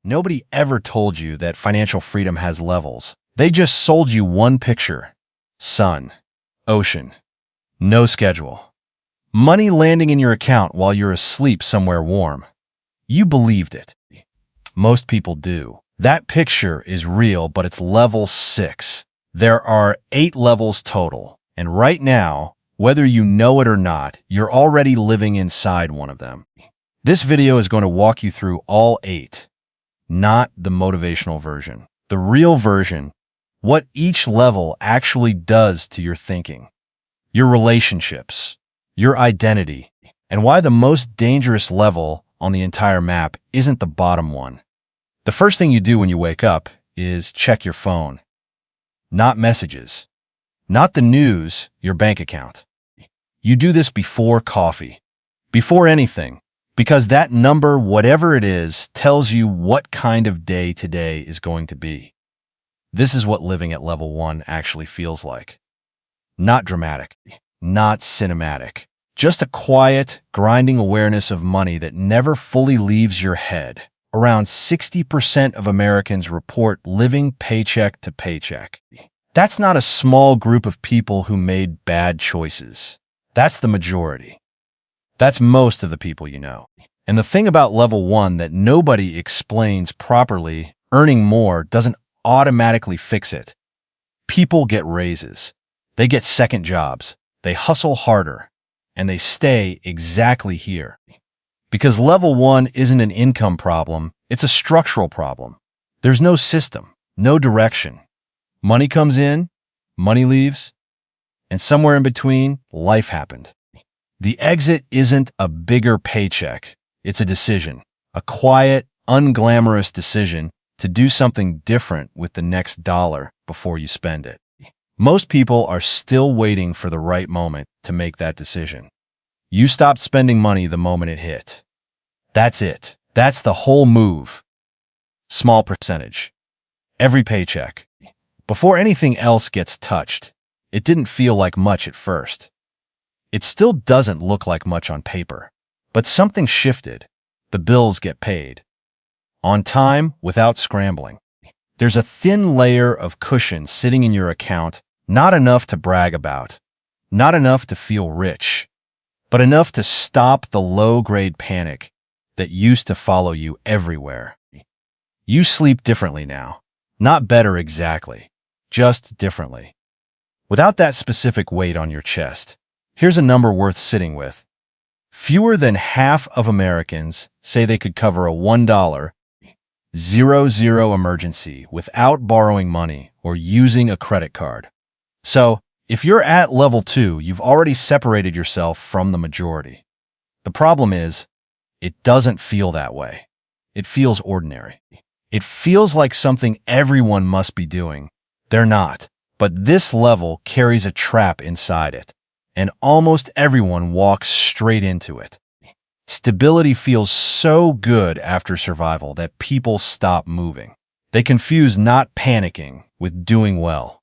Nobody ever told you that financial freedom has levels. They just sold you one picture: sun, ocean, no schedule. Money landing in your account while you're asleep somewhere warm. You believed it. Most people do. That picture is real, but it's level 6. There are 8 levels total, and right now, whether you know it or not, you're already living inside one of them. This video is going to walk you through all 8, not the motivational version. The real version, what each level actually does to your thinking, your relationships, your identity, and why the most dangerous level on the entire map isn't the bottom one. The first thing you do when you wake up is check your phone. Not messages, not the news, your bank account. You do this before coffee, before anything, because that number, whatever it is, tells you what kind of day today is going to be. This is what living at level 1 actually feels like. Not dramatic, not cinematic, just a quiet, grinding awareness of money that never fully leaves your head. Around 60% of Americans report living paycheck to paycheck. That's not a small group of people who made bad choices. That's the majority. That's most of the people you know. And the thing about level 1 that nobody explains properly, earning more doesn't automatically fix it. People get raises. They get second jobs. They hustle harder. And they stay exactly here. Because level 1 isn't an income problem, it's a structural problem. There's no system, no direction. Money comes in, money leaves, and somewhere in between, life happened. The exit isn't a bigger paycheck, it's a decision. A quiet, unglamorous decision to do something different with the next dollar before you spend it. Most people are still waiting for the right moment to make that decision. You stopped spending money the moment it hit. That's it. That's the whole move. Small percentage. Every paycheck. Before anything else gets touched, it didn't feel like much at first. It still doesn't look like much on paper. But something shifted. The bills get paid. On time, without scrambling. There's a thin layer of cushion sitting in your account, not enough to brag about, not enough to feel rich, but enough to stop the low-grade panic that used to follow you everywhere. You sleep differently now. Not better exactly, just differently. Without that specific weight on your chest, here's a number worth sitting with. Fewer than half of Americans say they could cover a $1, 0 emergency without borrowing money or using a credit card. So, if you're at level 2, you've already separated yourself from the majority. The problem is, it doesn't feel that way. It feels ordinary. It feels like something everyone must be doing. They're not. But this level carries a trap inside it, and almost everyone walks straight into it. Stability feels so good after survival that people stop moving. They confuse not panicking with doing well.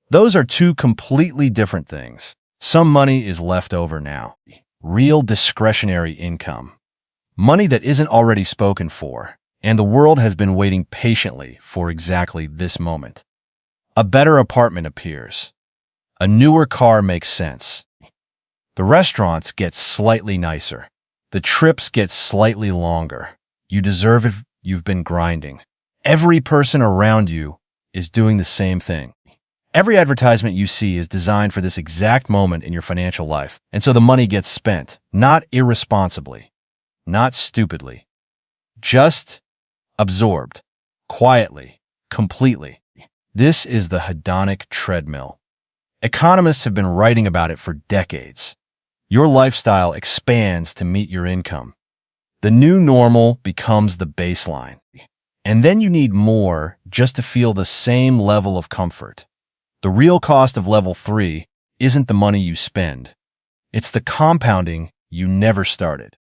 Those are two completely different things. Some money is left over now. Real discretionary income. Money that isn't already spoken for, and the world has been waiting patiently for exactly this moment. A better apartment appears. A newer car makes sense. The restaurants get slightly nicer. The trips get slightly longer. You deserve it. You've been grinding. Every person around you is doing the same thing. Every advertisement you see is designed for this exact moment in your financial life, and so the money gets spent, not irresponsibly, not stupidly, just absorbed, quietly, completely. This is the hedonic treadmill. Economists have been writing about it for decades. Your lifestyle expands to meet your income. The new normal becomes the baseline. And then you need more just to feel the same level of comfort. The real cost of level 3 isn't the money you spend. It's the compounding you never started.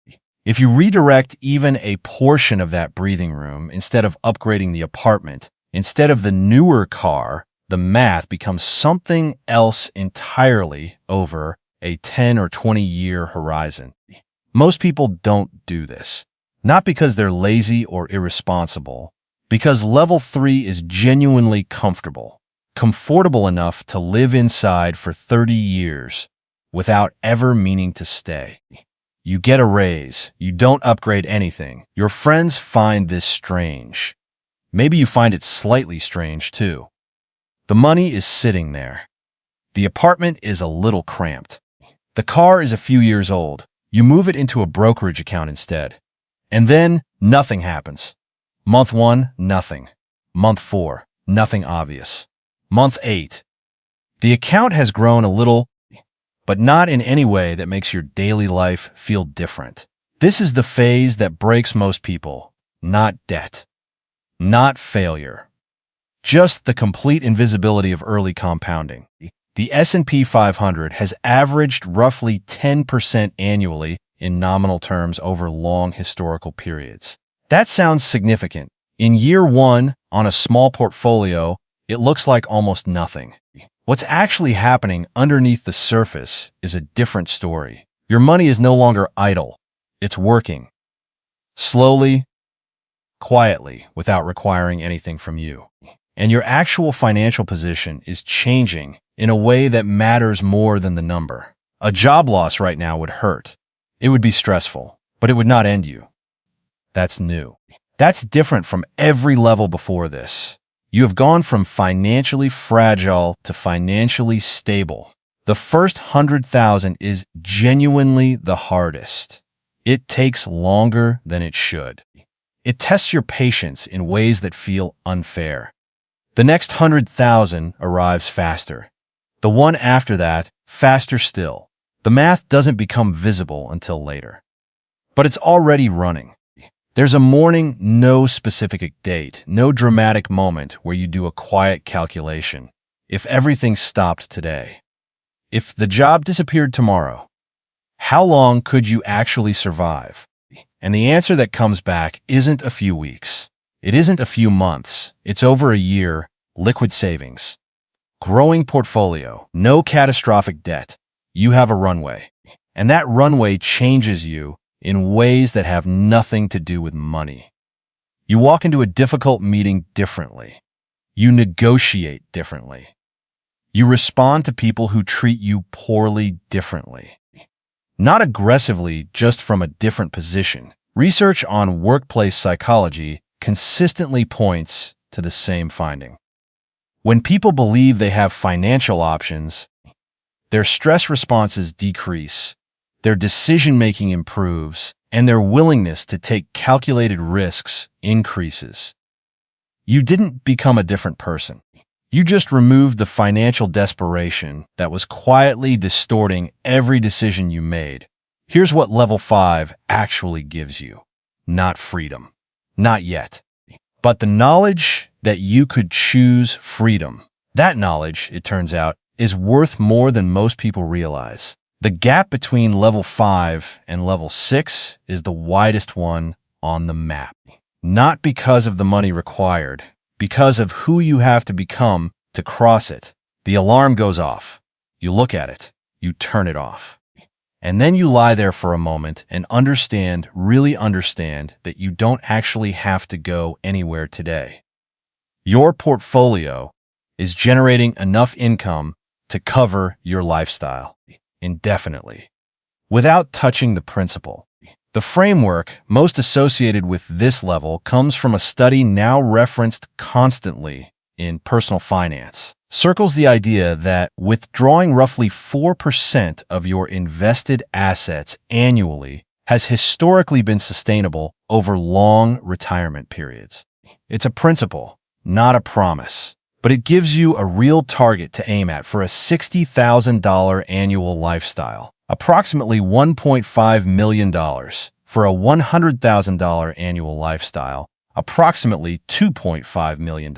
If you redirect even a portion of that breathing room instead of upgrading the apartment, instead of the newer car, the math becomes something else entirely over a 10 or 20-year horizon. Most people don't do this. Not because they're lazy or irresponsible, because level 3 is genuinely comfortable enough to live inside for 30 years without ever meaning to stay. You get a raise, you don't upgrade anything. Your friends find this strange. Maybe you find it slightly strange too. The money is sitting there. The apartment is a little cramped. The car is a few years old. You move it into a brokerage account instead. And then nothing happens. Month 1, nothing. Month 4, nothing obvious. Month 8. The account has grown a little, but not in any way that makes your daily life feel different. This is the phase that breaks most people. Not debt. Not failure. Just the complete invisibility of early compounding. The S&P 500 has averaged roughly 10% annually in nominal terms over long historical periods. That sounds significant. In year 1, on a small portfolio, it looks like almost nothing. What's actually happening underneath the surface is a different story. Your money is no longer idle. It's working. Slowly, quietly, without requiring anything from you. And your actual financial position is changing in a way that matters more than the number. A job loss right now would hurt. It would be stressful, but it would not end you. That's new. That's different from every level before this. You have gone from financially fragile to financially stable. The first 100,000 is genuinely the hardest. It takes longer than it should. It tests your patience in ways that feel unfair. The next 100,000 arrives faster. The one after that, faster still. The math doesn't become visible until later. But it's already running. There's a morning, no specific date, no dramatic moment where you do a quiet calculation. If everything stopped today, if the job disappeared tomorrow, how long could you actually survive? And the answer that comes back isn't a few weeks. It isn't a few months. It's over a year, liquid savings, growing portfolio, no catastrophic debt. You have a runway. And that runway changes you in ways that have nothing to do with money. You walk into a difficult meeting differently. You negotiate differently. You respond to people who treat you poorly differently. Not aggressively, just from a different position. Research on workplace psychology consistently points to the same finding. When people believe they have financial options, their stress responses decrease, their decision-making improves, and their willingness to take calculated risks increases. You didn't become a different person. You just removed the financial desperation that was quietly distorting every decision you made. Here's what level 5 actually gives you. Not freedom. Not yet. But the knowledge that you could choose freedom. That knowledge, it turns out, is worth more than most people realize. The gap between level 5 and level 6 is the widest one on the map. Not because of the money required, because of who you have to become to cross it. The alarm goes off. You look at it. You turn it off. And then you lie there for a moment and understand, really understand, that you don't actually have to go anywhere today. Your portfolio is generating enough income to cover your lifestyle indefinitely, without touching the principal. The framework most associated with this level comes from a study now referenced constantly in personal finance. Circles the idea that withdrawing roughly 4% of your invested assets annually has historically been sustainable over long retirement periods. It's a principle, not a promise, but it gives you a real target to aim at for a $60,000 annual lifestyle, approximately $1.5 million for a $100,000 annual lifestyle, approximately $2.5 million.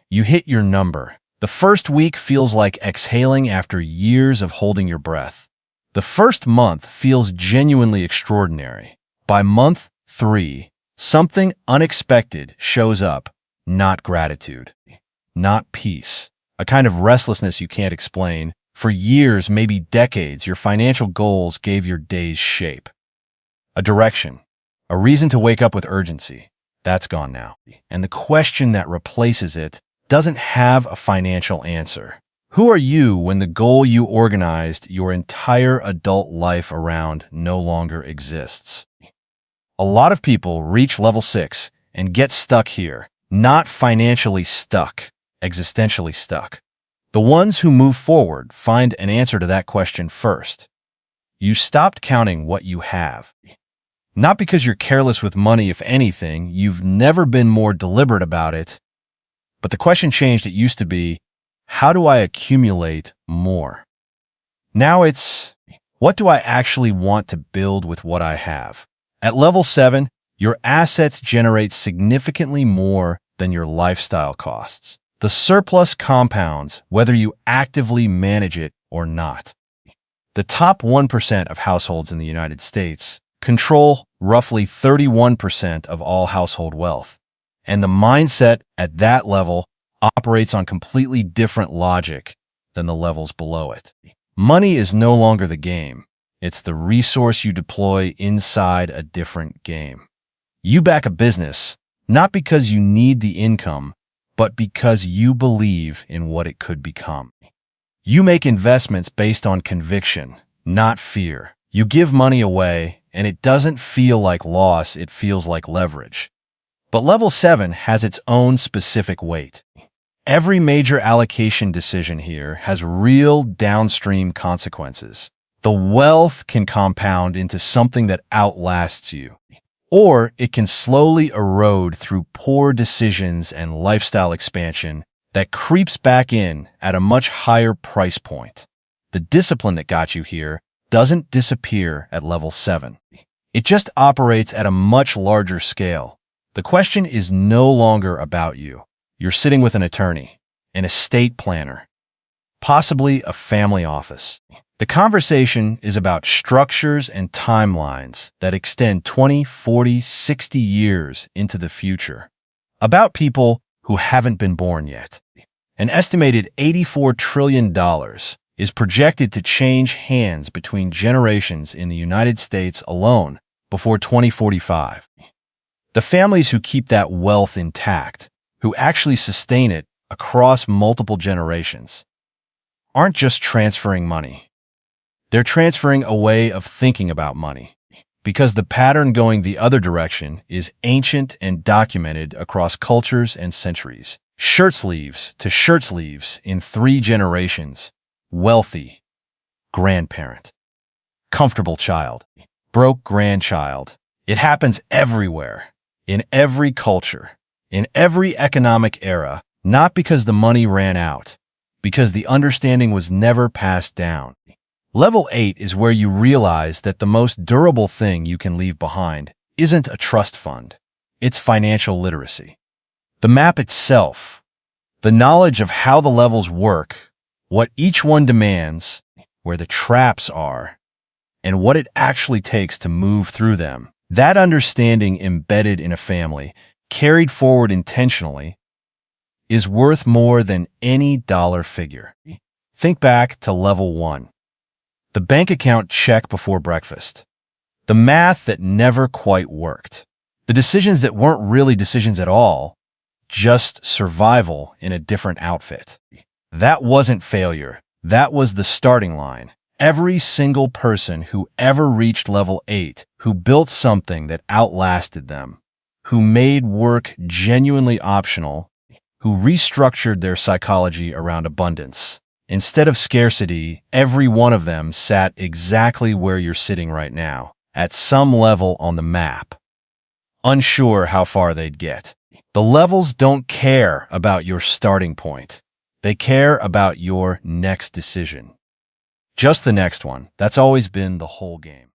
You hit your number. The first week feels like exhaling after years of holding your breath. The first month feels genuinely extraordinary. By month 3, something unexpected shows up, not gratitude, not peace, a kind of restlessness you can't explain. For years, maybe decades, your financial goals gave your days shape, a direction, A reason to wake up with urgency. That's gone now. And the question that replaces it doesn't have a financial answer. Who are you when the goal you organized your entire adult life around no longer exists? A lot of people reach level 6 and get stuck here, not financially stuck, existentially stuck. The ones who move forward find an answer to that question first. You stopped counting what you have. Not because you're careless with money, if anything, you've never been more deliberate about it. But the question changed. It used to be, how do I accumulate more? Now it's, what do I actually want to build with what I have? At level 7, your assets generate significantly more than your lifestyle costs. The surplus compounds whether you actively manage it or not. The top 1% of households in the United States control roughly 31% of all household wealth, and the mindset at that level operates on completely different logic than the levels below it. Money is no longer the game. It's the resource you deploy inside a different game. You back a business, not because you need the income, but because you believe in what it could become. You make investments based on conviction, not fear. You give money away, and it doesn't feel like loss, it feels like leverage. But level 7 has its own specific weight. Every major allocation decision here has real downstream consequences. The wealth can compound into something that outlasts you, or it can slowly erode through poor decisions and lifestyle expansion that creeps back in at a much higher price point. The discipline that got you here doesn't disappear at level 7. It just operates at a much larger scale. The question is no longer about you. You're sitting with an attorney, an estate planner, possibly a family office. The conversation is about structures and timelines that extend 20, 40, 60 years into the future. About people who haven't been born yet. An estimated $84 trillion is projected to change hands between generations in the United States alone before 2045. The families who keep that wealth intact, who actually sustain it across multiple generations, aren't just transferring money. They're transferring a way of thinking about money, because the pattern going the other direction is ancient and documented across cultures and centuries. Shirt sleeves to shirt sleeves in 3 generations. Wealthy grandparent, comfortable child, broke grandchild. It happens everywhere, in every culture, in every economic era, not because the money ran out, because the understanding was never passed down. Level 8 is where you realize that the most durable thing you can leave behind isn't a trust fund. It's financial literacy. The map itself, the knowledge of how the levels work, what each one demands, where the traps are, and what it actually takes to move through them. That understanding embedded in a family, carried forward intentionally, is worth more than any dollar figure. Think back to level 1. The bank account check before breakfast. The math that never quite worked. The decisions that weren't really decisions at all, just survival in a different outfit. That wasn't failure. That was the starting line. Every single person who ever reached level 8, who built something that outlasted them, who made work genuinely optional, who restructured their psychology around abundance. Instead of scarcity, every one of them sat exactly where you're sitting right now, at some level on the map, unsure how far they'd get. The levels don't care about your starting point. They care about your next decision. Just the next one. That's always been the whole game.